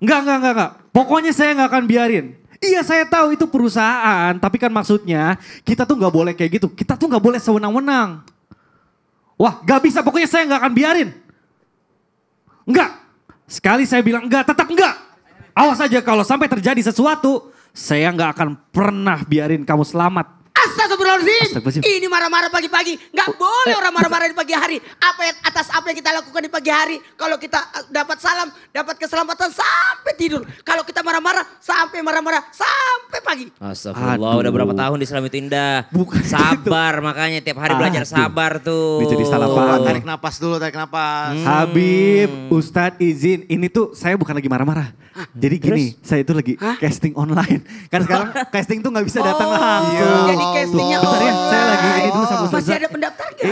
Enggak. Pokoknya saya nggak akan biarin. Iya saya tahu itu perusahaan, tapi kan maksudnya kita tuh nggak boleh kayak gitu. Kita tuh nggak boleh sewenang-wenang. Wah gak bisa, pokoknya saya nggak akan biarin. Enggak, sekali saya bilang enggak, tetap enggak. Awas aja kalau sampai terjadi sesuatu, saya nggak akan pernah biarin kamu selamat. Astagfirullahaladzim. Ini marah-marah pagi-pagi. Gak boleh orang marah-marah di pagi hari. Atas apa yang kita lakukan di pagi hari. Kalau kita dapat salam, dapat keselamatan sampai tidur. Kalau kita marah-marah sampai pagi. Astagfirullah, udah berapa tahun di Islam itu indah. Bukan sabar gitu. Makanya tiap hari belajar sabar tuh. Ini jadi salah paham. Tarik napas dulu, tarik napas. Habib, Ustadz izin. Ini tuh saya bukan lagi marah-marah. Jadi gini, saya itu lagi casting online. Kan sekarang casting tuh gak bisa datang langsung. Jadi castingnya Bentar ya, saya lagi ini dulu sama Ustadz. Masih ada pendaftar gak?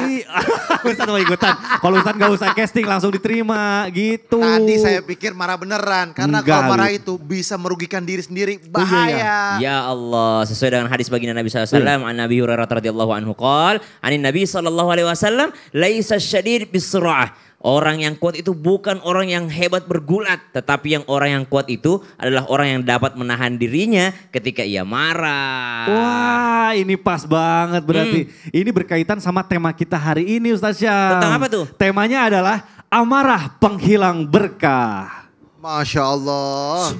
Ustadz mau ikutan. Kalau Ustadz gak usah casting langsung diterima gitu. Tadi saya pikir marah beneran. Karena Enggak, kalau marah Habib. itu bisa merugikan diri sendiri. iya. Bahaya. Ya Allah, sesuai dengan hadis baginda Nabi SAW, an Nabi Hurairah radhiyallahu anhu qol, anin Nabi SAW, laisa syadid bisur'ah. Orang yang kuat itu bukan orang yang hebat bergulat, tetapi orang yang kuat itu adalah orang yang dapat menahan dirinya ketika ia marah. Wah ini pas banget berarti. Ini berkaitan sama tema kita hari ini Ustaz Syam. Tentang apa tuh? Temanya adalah amarah penghilang berkah. Masya Allah.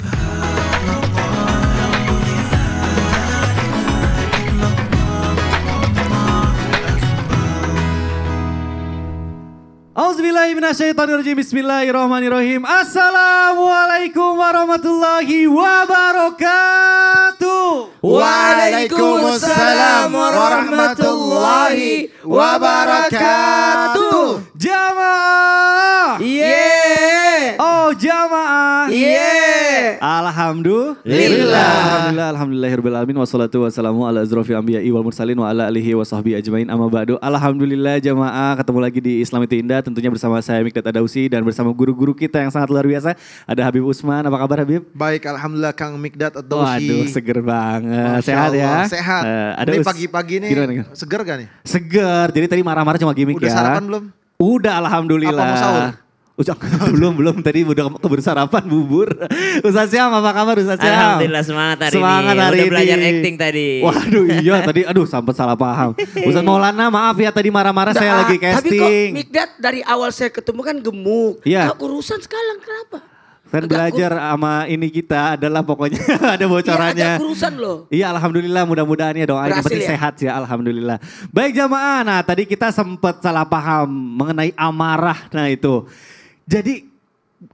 Auzubillahiminasyaitonirrajim. Bismillahirrahmanirrahim. Assalamualaikum warahmatullahi wabarakatuh. Waalaikumsalam warahmatullahi wabarakatuh. Jamaah. Yeah. Oh jamaah. Yeah. Alhamdulillah. Alhamdulillahirrahmanirrahim. Wassalatu wassalamu ala azrafil anbiya'i wal mursalin wa ala alihi wa sahbihi ajmain amma ba'du. Alhamdulillah jamaah, ketemu lagi di Islam itu Indah. Tentunya bersama saya Mikdad Adausi dan bersama guru-guru kita yang sangat luar biasa. Ada Habib Usman, apa kabar Habib? Baik, alhamdulillah Kang Mikdad Adausi. Waduh seger banget. Masya Sehat ya? Allah, sehat. Ini pagi-pagi nih gimana? seger gak nih? Seger, jadi tadi marah-marah cuma gimmick Udah ya. sarapan belum? Udah alhamdulillah. Apa mau sahur? belum tadi udah keburu sarapan bubur. Ustaz Syam apa kabar Ustaz Syam? Alhamdulillah semangat hari Semangat ini. hari Udah ini. belajar acting tadi. Waduh iya tadi sempat salah paham. Ustaz Maulana maaf ya tadi marah-marah saya lagi Tapi kok casting. Mikdad dari awal saya ketemu kan gemuk. Iya. Kok urusan sekarang kenapa? Kan belajar sama ini kita adalah pokoknya ada bocorannya. Iya ada urusan loh. Iya alhamdulillah mudah-mudahan ya doain yang Berhasil penting ya? sehat ya alhamdulillah. Baik jamaah, nah tadi kita sempat salah paham mengenai amarah. Nah itu. Jadi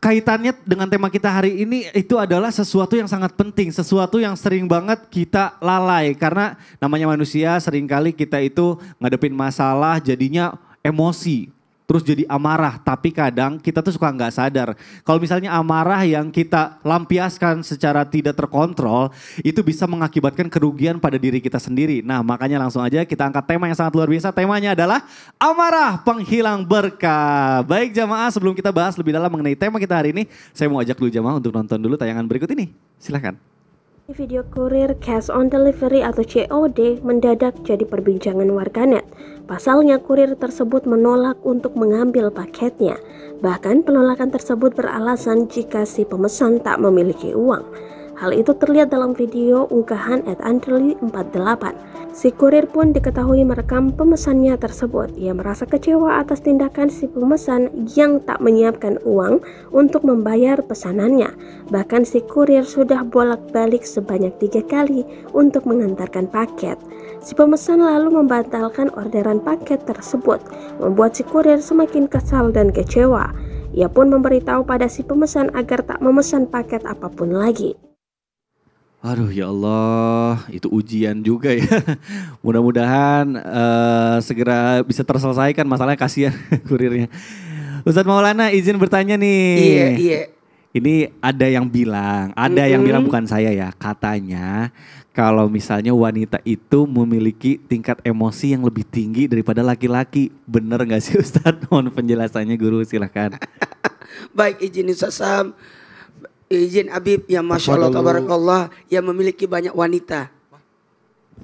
kaitannya dengan tema kita hari ini itu adalah sesuatu yang sangat penting. Sesuatu yang sering banget kita lalai. Karena namanya manusia seringkali kita itu ngadepin masalah jadinya emosi. Terus jadi amarah, tapi kadang kita tuh suka nggak sadar. Kalau misalnya amarah yang kita lampiaskan secara tidak terkontrol, itu bisa mengakibatkan kerugian pada diri kita sendiri. Nah makanya langsung aja kita angkat tema yang sangat luar biasa. Temanya adalah amarah penghilang berkah. Baik jamaah, sebelum kita bahas lebih dalam mengenai tema kita hari ini, saya mau ajak dulu jamaah untuk nonton dulu tayangan berikut ini. Silahkan. Video kurir cash on delivery atau COD mendadak jadi perbincangan warganet. Pasalnya kurir tersebut menolak untuk mengambil paketnya. Bahkan penolakan tersebut beralasan jika si pemesan tak memiliki uang. Hal itu terlihat dalam video unggahan @andrely48. Si kurir pun diketahui merekam pemesannya tersebut. Ia merasa kecewa atas tindakan si pemesan yang tak menyiapkan uang untuk membayar pesanannya. Bahkan si kurir sudah bolak-balik sebanyak 3 kali untuk mengantarkan paket. Si pemesan lalu membatalkan orderan paket tersebut, membuat si kurir semakin kesal dan kecewa. Ia pun memberitahu pada si pemesan agar tak memesan paket apapun lagi. Aduh ya Allah, itu ujian juga ya. Mudah-mudahan segera bisa terselesaikan masalahnya, kasihan kurirnya. Ustadz Maulana izin bertanya nih. Iya. Ini ada yang bilang, yang bilang bukan saya ya, katanya kalau misalnya wanita itu memiliki tingkat emosi yang lebih tinggi daripada laki-laki. Bener gak sih Ustadz? Mohon penjelasannya guru, silahkan. Baik, izin Ustaz Sam. Izin Habib yang Masya Allah tabarakallah yang memiliki banyak wanita.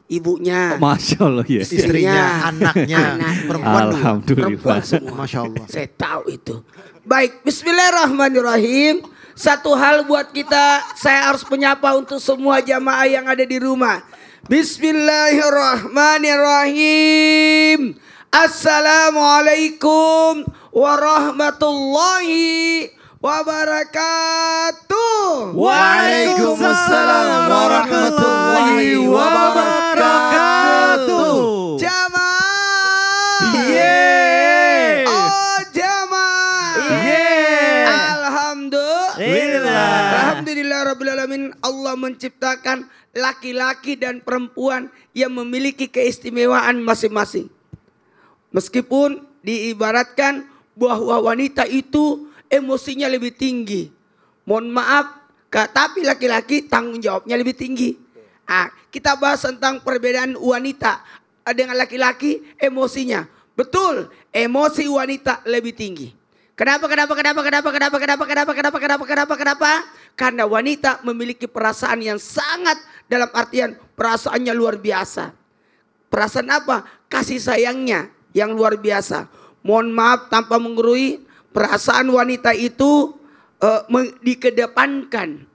Ibunya, Masya Allah ya. Istrinya, anaknya, perempuan. Alhamdulillah. Perempuan semua. Masya Allah. Saya tahu itu. Baik, bismillahirrahmanirrahim. Satu hal buat kita, saya harus menyapa untuk semua jamaah yang ada di rumah. Bismillahirrahmanirrahim. Assalamualaikum warahmatullahi wabarakatuh. Waalaikumsalam warahmatullahi wabarakatuh. Jamaah. Yeay. Oh jamaah. Yeay. Alhamdulillah Rabbil Alamin. Allah menciptakan laki-laki dan perempuan yang memiliki keistimewaan masing-masing. Meskipun diibaratkan bahwa wanita itu emosinya lebih tinggi. Mohon maaf, tapi laki-laki tanggung jawabnya lebih tinggi. Kita bahas tentang perbedaan wanita dengan laki-laki emosinya. Betul, emosi wanita lebih tinggi. Kenapa? Karena wanita memiliki perasaan yang sangat, dalam artian perasaannya luar biasa. Perasaan apa? Kasih sayangnya yang luar biasa. Mohon maaf tanpa menggurui, perasaan wanita itu dikedepankan.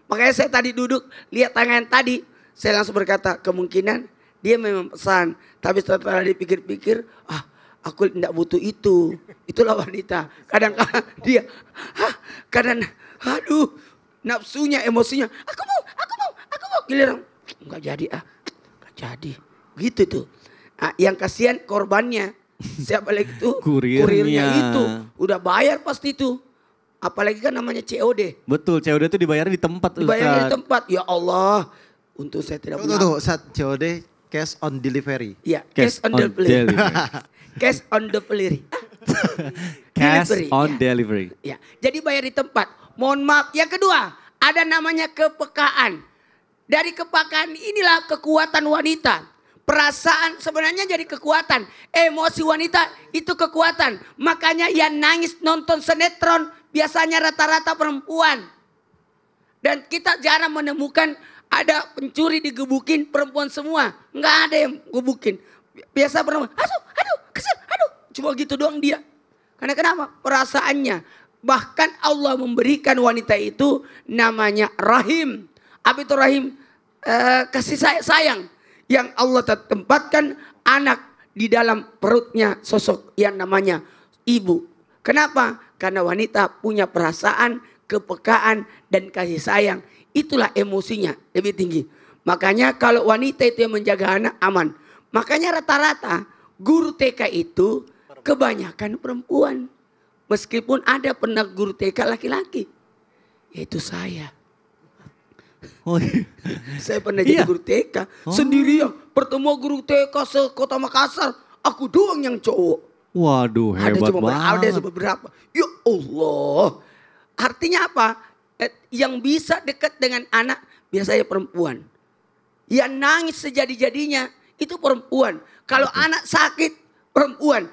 Makanya saya tadi duduk, lihat tangan tadi, saya langsung berkata kemungkinan dia memang pesan. Tapi setelah dipikir-pikir, aku tidak butuh itu. Itulah wanita. Kadang-kadang dia, aduh, nafsunya, emosinya, aku mau. Giliran, enggak jadi. Gitu tuh. Yang kasihan korbannya. Siapa lagi itu? Kurirnya itu. Udah bayar pasti itu. Apalagi kan namanya COD. Betul, COD itu dibayar di tempat. Dibayar di tempat. Ya Allah. Untung saya tidak punya. Tuh, saat COD cash on delivery. Iya, cash on delivery. Cash on delivery. Cash on delivery. Ya, jadi bayar di tempat. Mohon maaf. Yang kedua, ada namanya kepekaan. Dari kepekaan inilah kekuatan wanita. Perasaan sebenarnya jadi kekuatan. Emosi wanita itu kekuatan. Makanya yang nangis nonton sinetron biasanya rata-rata perempuan. Dan kita jarang menemukan ada pencuri digebukin perempuan semua. Nggak ada yang gebukin. Biasa perempuan, aduh, kesel, aduh. Cuma gitu doang dia. Karena kenapa? Perasaannya. Bahkan Allah memberikan wanita itu namanya rahim. Apa itu rahim? Kasih sayang. Yang Allah tempatkan anak di dalam perutnya sosok yang namanya ibu. Kenapa? Karena wanita punya perasaan, kepekaan, dan kasih sayang. Itulah emosinya lebih tinggi. Makanya kalau wanita itu yang menjaga anak aman. Makanya rata-rata guru TK itu kebanyakan perempuan. Meskipun ada pernah guru TK laki-laki. Yaitu saya. Oh, iya. Saya pernah jadi guru TK. Sendirian. Pertemuan guru TK sekota Makassar. Aku doang yang cowok. Waduh, hebat banget. Ada beberapa. Ya Allah. Artinya apa? Yang bisa dekat dengan anak biasanya perempuan. Yang nangis sejadi-jadinya itu perempuan. Kalau anak sakit perempuan.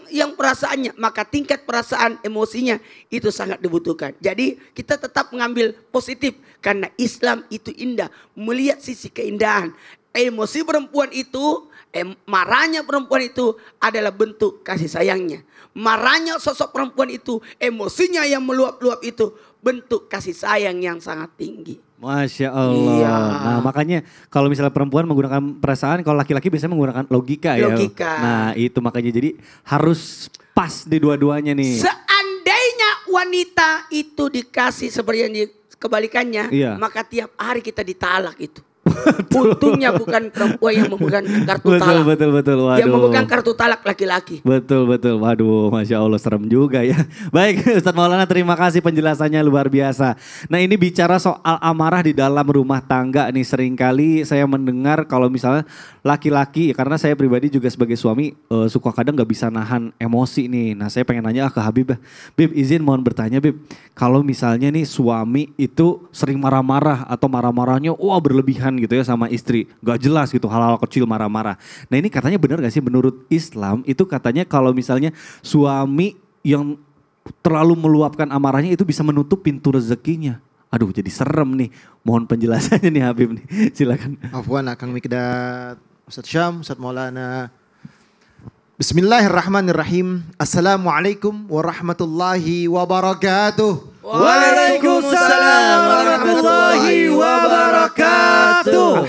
Yang perasaannya, maka tingkat perasaan emosinya itu sangat dibutuhkan. Jadi kita tetap mengambil positif. Karena Islam itu indah. Melihat sisi keindahan. Emosi perempuan itu, marahnya perempuan itu adalah bentuk kasih sayangnya. Marahnya sosok perempuan itu, emosinya yang meluap-luap itu bentuk kasih sayang yang sangat tinggi. Masya Allah. Iya. Nah makanya kalau misalnya perempuan menggunakan perasaan, kalau laki-laki biasanya menggunakan logika ya. Nah itu makanya jadi harus pas di dua-duanya nih. Seandainya wanita itu dikasih seperti yang kebalikannya, maka tiap hari kita ditalak itu. Untungnya bukan perempuan yang memegang kartu talak. Betul. Waduh. Yang memegang kartu talak laki-laki. Betul. Waduh, Masya Allah serem juga ya. Baik Ustadz Maulana, terima kasih penjelasannya luar biasa. Nah ini bicara soal amarah di dalam rumah tangga nih. Seringkali saya mendengar kalau misalnya laki-laki, karena saya pribadi juga sebagai suami suka kadang gak bisa nahan emosi nih. Nah saya pengen nanya ke Habib. Bib izin mohon bertanya Bib. Kalau misalnya nih suami itu sering marah-marah atau marah-marahnya berlebihan gitu ya sama istri. Gak jelas gitu hal-hal kecil marah-marah. Nah ini katanya benar gak sih menurut Islam itu katanya kalau misalnya suami yang terlalu meluapkan amarahnya itu bisa menutup pintu rezekinya. Aduh jadi serem nih. Mohon penjelasannya nih Habib nih. Silakan. Afwan Kang Mikdad, Ustadz Syam, Ustadz Maulana. Bismillahirrahmanirrahim. Assalamualaikum warahmatullahi wabarakatuh. Waalaikumsalam warahmatullahi wabarakatuh.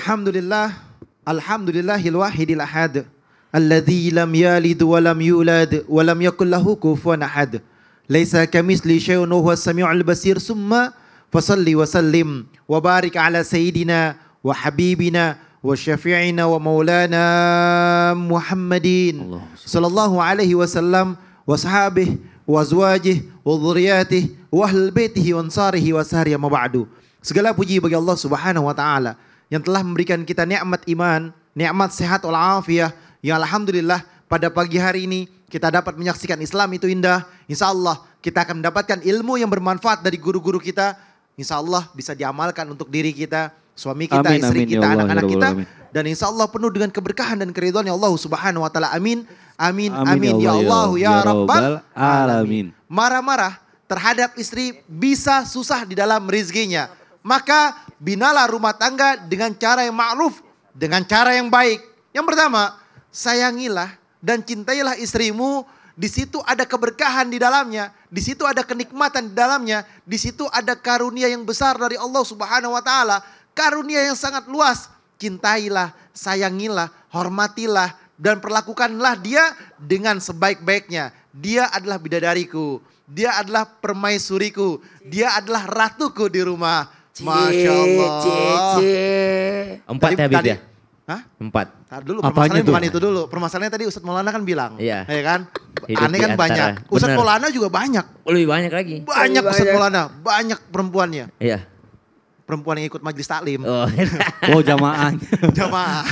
Alhamdulillahil wahidil ahad. Alladzi lam yalid wa lam yulad wa lam yakul lahu kufuwan ahad. Laisa kamitsli syai'un wa huwas samiul basir. Summa fasalli wa sallim wa barik ala sayyidina wa habibina wa syafi'ina wa maulana Muhammadin sallallahu alaihi wasallam wa sahabih wa azwajih wa dhurriyyatih wa ahlul baitihi wa ansarihi wa sahriya ma ba'du. Segala puji bagi Allah Subhanahu wa taala yang telah memberikan kita nikmat iman, nikmat sehat wal afiyah, yang alhamdulillah pada pagi hari ini kita dapat menyaksikan Islam itu indah. Insyaallah kita akan mendapatkan ilmu yang bermanfaat dari guru-guru kita. Insyaallah bisa diamalkan untuk diri kita, suami kita, Amin, istri amin, kita, ya Allah, anak-anak ya kita. Rabbal alamin. Dan insya Allah penuh dengan keberkahan dan keridhaan Allah Subhanahu wa taala. Amin. Amin. Amin, Amin. Ya Allah ya Rabbal alamin. Marah-marah terhadap istri bisa susah di dalam rizkinya. Maka binalah rumah tangga dengan cara yang ma'ruf, dengan cara yang baik. Yang pertama, sayangilah dan cintailah istrimu. Di situ ada keberkahan di dalamnya, di situ ada kenikmatan di dalamnya, di situ ada karunia yang besar dari Allah Subhanahu wa taala, karunia yang sangat luas. Cintailah, sayangilah, hormatilah dan perlakukanlah dia dengan sebaik-baiknya. Dia adalah bidadariku, dia adalah permaisuriku, dia adalah ratuku di rumah. Masya Allah. Empat ya Habib ya? Hah? 4. Tar dulu, Apanya permasalahannya tuh? bukan itu dulu. Permasalahannya tadi Ustadz Maulana kan bilang. Iya. Ya kan? Hidup Aneh di kan antara- banyak. Ustadz bener. Maulana juga banyak. Lebih banyak lagi. Banyak Banyak. Ustadz Maulana. Banyak perempuannya. Iya. Perempuan yang ikut majelis taklim. Oh. Oh jamaahnya. Jamaah.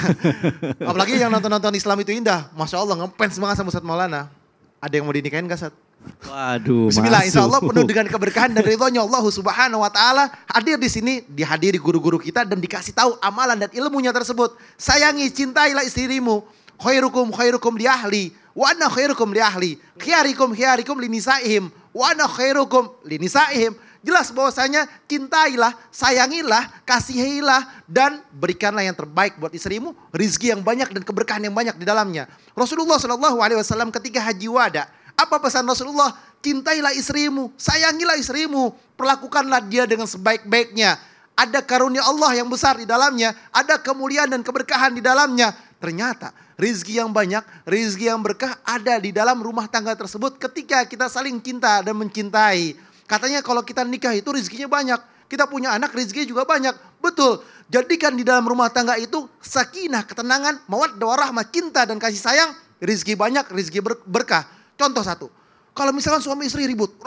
Apalagi yang nonton-nonton Islam itu indah. Masya Allah ngefans banget sama Ustadz Maulana. Ada yang mau dinikahin gak Ustadz? Waduh, Bismillah, insya Allah masuk. penuh dengan keberkahan dan ridhonya Allah Subhanahu wa taala. Hadir di sini, dihadiri guru-guru kita dan dikasih tahu amalan dan ilmunya tersebut. Sayangi, cintailah istrimu. Khairukum li ahli, wa ana khairukum li ahli. Khiyarikum li nisaihim, wa ana khairukum li nisaihim. Jelas bahwasanya cintailah, sayangilah, kasihilah dan berikanlah yang terbaik buat istrimu, rizki yang banyak dan keberkahan yang banyak di dalamnya. Rasulullah Shallallahu alaihi wasallam ketika haji wada, apa pesan Rasulullah? Cintailah istrimu, sayangilah istrimu, perlakukanlah dia dengan sebaik-baiknya. Ada karunia Allah yang besar di dalamnya, ada kemuliaan dan keberkahan di dalamnya. Ternyata rizki yang banyak, rizki yang berkah ada di dalam rumah tangga tersebut ketika kita saling cinta dan mencintai. Katanya kalau kita nikah itu rizkinya banyak, kita punya anak rizkinya juga banyak. Betul, jadikan di dalam rumah tangga itu sakinah, ketenangan, mawaddah warahmah, cinta dan kasih sayang. Rizki banyak, rizki berkah. Contoh satu, kalau misalkan suami istri ribut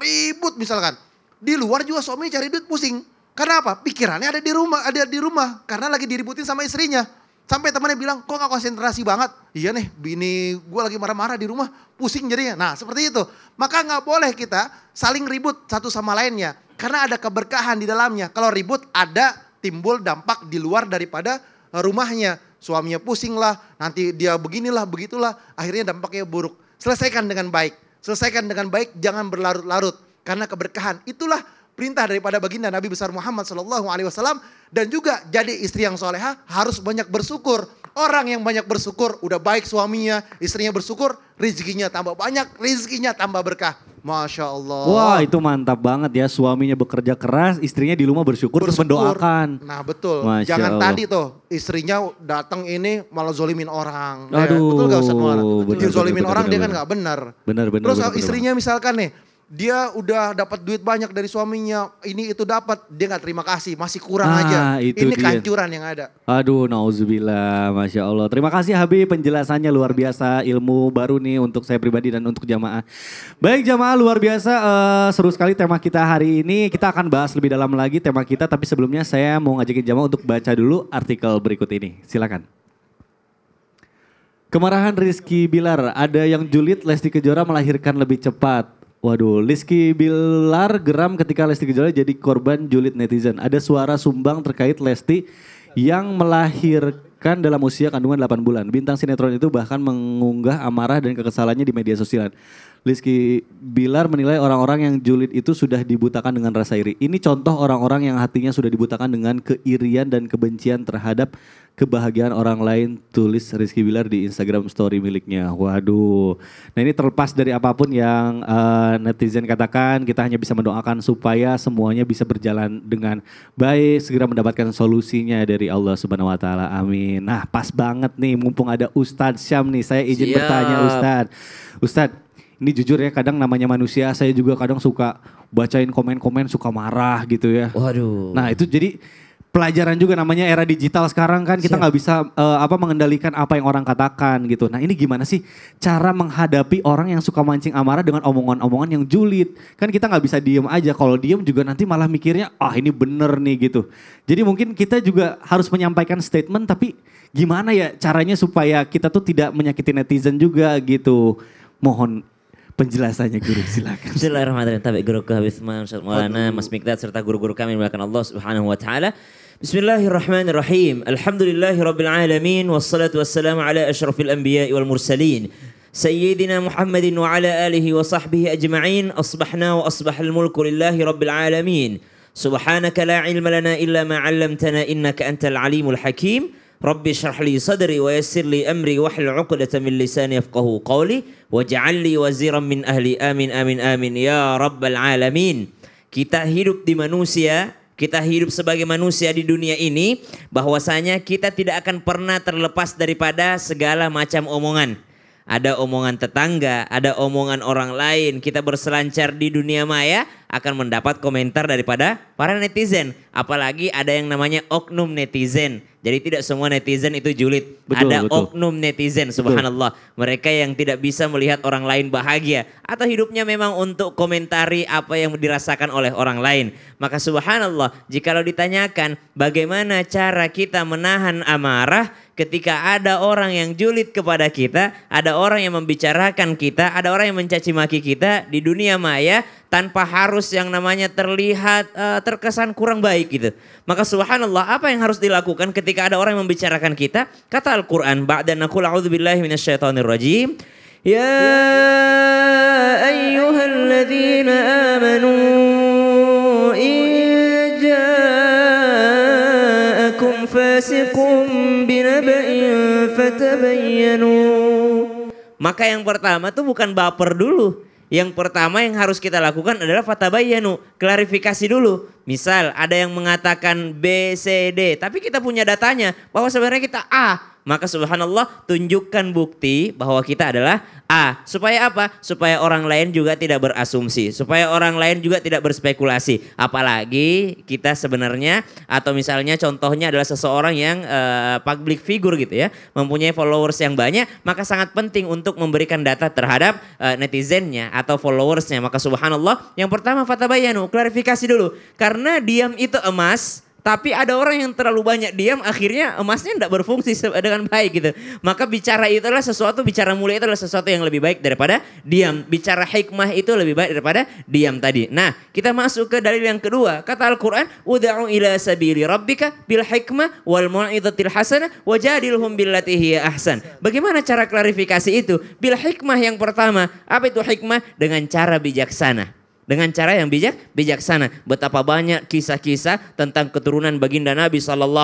misalkan. Di luar juga suami cari duit pusing. Karena apa? Pikirannya ada di rumah. Karena lagi diributin sama istrinya. Sampai temannya bilang, kok gak konsentrasi banget? Iya nih, bini gue lagi marah-marah di rumah, pusing jadinya. Nah seperti itu. Maka gak boleh kita saling ribut satu sama lainnya. Karena ada keberkahan di dalamnya. Kalau ribut ada timbul dampak di luar daripada rumahnya. Suaminya pusing lah, nanti dia beginilah, begitulah. Akhirnya dampaknya buruk. Selesaikan dengan baik. Selesaikan dengan baik, jangan berlarut-larut. Karena keberkahan itulah perintah daripada baginda Nabi besar Muhammad SAW. Dan juga jadi istri yang solehah harus banyak bersyukur. Orang yang banyak bersyukur, udah baik suaminya, istrinya bersyukur, rezekinya tambah banyak, rezekinya tambah berkah. Masya Allah. Wah itu mantap banget ya, suaminya bekerja keras, istrinya di rumah bersyukur, terus mendoakan. Nah betul, Masya jangan Allah. tadi tuh istrinya datang ini malah zolimin orang. Aduh, Betul gak Ustadz Maulana? betul, Dia zolimin betul, orang betul, dia kan betul. gak benar. Benar. Terus benar, istrinya misalkan nih, dia udah dapat duit banyak dari suaminya, ini itu dapat, dia gak terima kasih, masih kurang aja. Itu Ini dia. kehancuran yang ada. Aduh, nauzubillah, Masya Allah. Terima kasih Habib, penjelasannya luar biasa, ilmu baru nih untuk saya pribadi dan untuk jamaah. Baik jamaah, luar biasa, seru sekali tema kita hari ini. Kita akan bahas lebih dalam lagi tema kita, tapi sebelumnya saya mau ngajakin jamaah untuk baca dulu artikel berikut ini. Silakan. Kemarahan Rizky Bilar, ada yang julid Lesti Kejora melahirkan lebih cepat. Waduh, Rizky Bilar geram ketika Lesti Kejora jadi korban julid netizen. Ada suara sumbang terkait Lesti yang melahirkan dalam usia kandungan 8 bulan. Bintang sinetron itu bahkan mengunggah amarah dan kekesalannya di media sosial. Rizky Bilar menilai orang-orang yang julid itu sudah dibutakan dengan rasa iri. Ini contoh orang-orang yang hatinya sudah dibutakan dengan keirian dan kebencian terhadap kebahagiaan orang lain, tulis Rizky Bilar di Instagram story miliknya. Waduh. Nah ini terlepas dari apapun yang netizen katakan, kita hanya bisa mendoakan supaya semuanya bisa berjalan dengan baik, segera mendapatkan solusinya dari Allah Subhanahu wa taala. Amin. Nah, pas banget nih mumpung ada Ustadz Syam nih. Saya izin bertanya Ustadz. Ustadz, ini jujur ya, kadang namanya manusia, saya juga kadang suka bacain komen-komen, suka marah gitu ya. Waduh. Nah itu jadi pelajaran juga, namanya era digital sekarang kan, kita nggak bisa mengendalikan apa yang orang katakan gitu. Nah ini gimana sih cara menghadapi orang yang suka mancing amarah dengan omongan-omongan yang julid? Kan kita nggak bisa diem aja, kalau diem juga nanti malah mikirnya, ini bener nih gitu. Jadi mungkin kita juga harus menyampaikan statement, tapi gimana ya caranya supaya kita tuh tidak menyakiti netizen juga gitu. Mohon penjelasannya guru, silakan. Bismillahirrahmanirrahim. Tabi guruku Habib Ustaz Maulana Mas Mikdad serta guru-guru kami yang dimuliakan Allah Subhanahu wa taala. Bismillahirrahmanirrahim. Alhamdulillahirabbil alamin wassalatu wassalamu ala asyrafil anbiya'i wal mursalin. Sayyidina Muhammadin wa ala alihi wa sahbihi ajma'in. Asbahna wa asbahal mulku lillahi rabbil alamin. Subhanaka la ilma lana illa ma 'allamtana innaka antal alimul hakim. Rabbi syrah li sadri wa yassir li amri wahlul 'uqdatam min lisani yafqahu qawli waj'al li waziran min ahli amin amin amin ya rabbal alamin. Kita hidup di manusia, kita hidup sebagai manusia di dunia ini, bahwasanya kita tidak akan pernah terlepas daripada segala macam omongan. Ada omongan tetangga, ada omongan orang lain. Kita berselancar di dunia maya akan mendapat komentar daripada para netizen. Apalagi ada yang namanya oknum netizen. Jadi tidak semua netizen itu julid. Ada oknum netizen, subhanallah. Mereka yang tidak bisa melihat orang lain bahagia. Atau hidupnya memang untuk komentari apa yang dirasakan oleh orang lain. Maka subhanallah, jikalau ditanyakan bagaimana cara kita menahan amarah ketika ada orang yang julid kepada kita, ada orang yang membicarakan kita, ada orang yang mencaci maki kita di dunia maya tanpa harus yang namanya terlihat terkesan kurang baik gitu. Maka subhanallah, apa yang harus dilakukan ketika ada orang yang membicarakan kita? Kata Al-Quran, ba'da naqul a'udzubillahi minasyaitonir rajim. Ya ayyuhalladzina amanu in ja'akum fasiqun binaba'in fatabayyanu. Maka yang pertama tuh bukan baper dulu. Yang pertama yang harus kita lakukan adalah fatabayyanu, klarifikasi dulu. Misal ada yang mengatakan B, C, D, tapi kita punya datanya bahwa sebenarnya kita A. Maka subhanallah, tunjukkan bukti bahwa kita adalah A. Supaya apa? Supaya orang lain juga tidak berasumsi. Supaya orang lain juga tidak berspekulasi. Apalagi kita sebenarnya, atau misalnya contohnya adalah seseorang yang public figure gitu ya. Mempunyai followers yang banyak. Maka sangat penting untuk memberikan data terhadap netizennya atau followersnya. Maka subhanallah, yang pertama fatabayyanu, klarifikasi dulu. Karena diam itu emas. Tapi ada orang yang terlalu banyak diam, akhirnya emasnya tidak berfungsi dengan baik gitu. Maka bicara itu adalah sesuatu, bicara mulia itu adalah sesuatu yang lebih baik daripada diam. Bicara hikmah itu lebih baik daripada diam tadi. Nah, kita masuk ke dalil yang kedua. Kata Al-Quran, ud'u ila sabili rabbika bil hikmah wal mau'izatil hasanah wajadilhum billati hiya ahsan. Bagaimana cara klarifikasi itu? Bil hikmah yang pertama. Apa itu hikmah? Dengan cara bijaksana. Dengan cara yang bijaksana. Betapa banyak kisah-kisah tentang keturunan baginda Nabi SAW.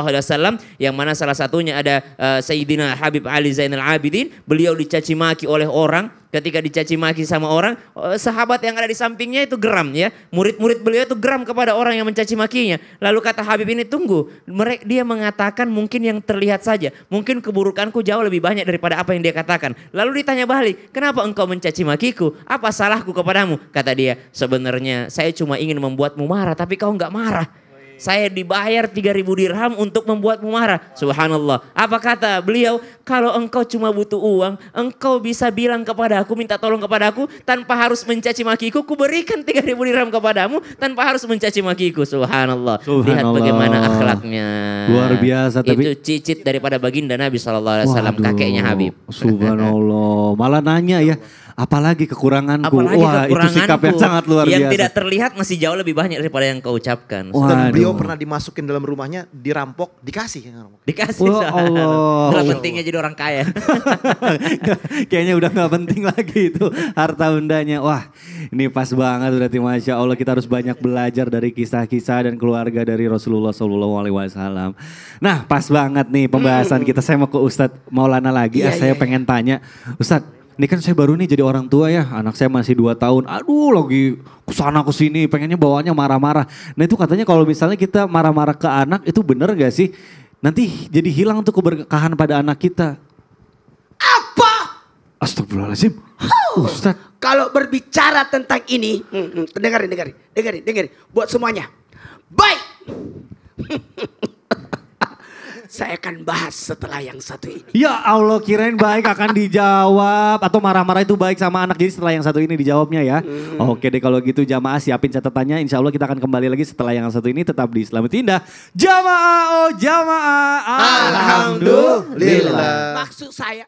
Yang mana salah satunya ada Sayyidina Habib Ali Zainal Abidin. Beliau dicaci maki oleh orang. Ketika dicaci maki sama orang, sahabat yang ada di sampingnya itu geram ya. Murid-murid beliau itu geram kepada orang yang mencaci makinya. Lalu kata Habib ini, tunggu. Dia mengatakan mungkin yang terlihat saja. Mungkin keburukanku jauh lebih banyak daripada apa yang dia katakan. Lalu ditanya balik, kenapa engkau mencaci makiku? Apa salahku kepadamu? Kata dia, sebenarnya saya cuma ingin membuatmu marah, tapi kau enggak marah. Saya dibayar 3.000 dirham untuk membuatmu marah. Subhanallah. Apa kata beliau? Kalau engkau cuma butuh uang, engkau bisa bilang kepada aku, minta tolong kepada aku tanpa harus mencaci makiku. Ku berikan 3.000 dirham kepadamu tanpa harus mencaci makiku. Subhanallah. Lihat bagaimana akhlaknya. Luar biasa. Itu cicit daripada baginda Nabi SAW, kakeknya Habib. Subhanallah. Malah nanya ya, apalagi kekuranganku. Apalagi Wah, itu sikap yang sangat luar yang biasa. tidak terlihat masih jauh lebih banyak daripada yang kau ucapkan. Wah. Dan beliau Waduh. pernah dimasukin dalam rumahnya, dirampok, dikasih. Dikasih. Wah, Allah. Itulah pentingnya jadi orang kaya. Kayaknya udah gak penting lagi itu harta bendanya. Wah, ini pas banget berarti, Masya Allah, kita harus banyak belajar dari kisah-kisah dan keluarga dari Rasulullah SAW. Nah, pas banget nih pembahasan kita. Saya mau ke Ustadz Maulana lagi. Saya pengen tanya, Ustadz, ini kan saya baru nih jadi orang tua ya, anak saya masih 2 tahun. Aduh, lagi kesana kesini, pengennya bawaannya marah-marah. Nah itu katanya kalau misalnya kita marah-marah ke anak, itu bener gak sih? Nanti jadi hilang tuh keberkahan pada anak kita. Apa? Astagfirullahaladzim. Ustadz. Kalau berbicara tentang ini, dengerin. Buat semuanya. Baik. Saya akan bahas setelah yang satu ini. Ya Allah, kirain baik akan dijawab. Atau marah-marah itu baik sama anak. Jadi setelah yang satu ini dijawabnya ya. Oke deh kalau gitu jamaah siapin catatannya. Insya Allah kita akan kembali lagi setelah yang satu ini. Tetap di Islami Indah. Jamaah, oh jamaah. Alhamdulillah. Maksud saya.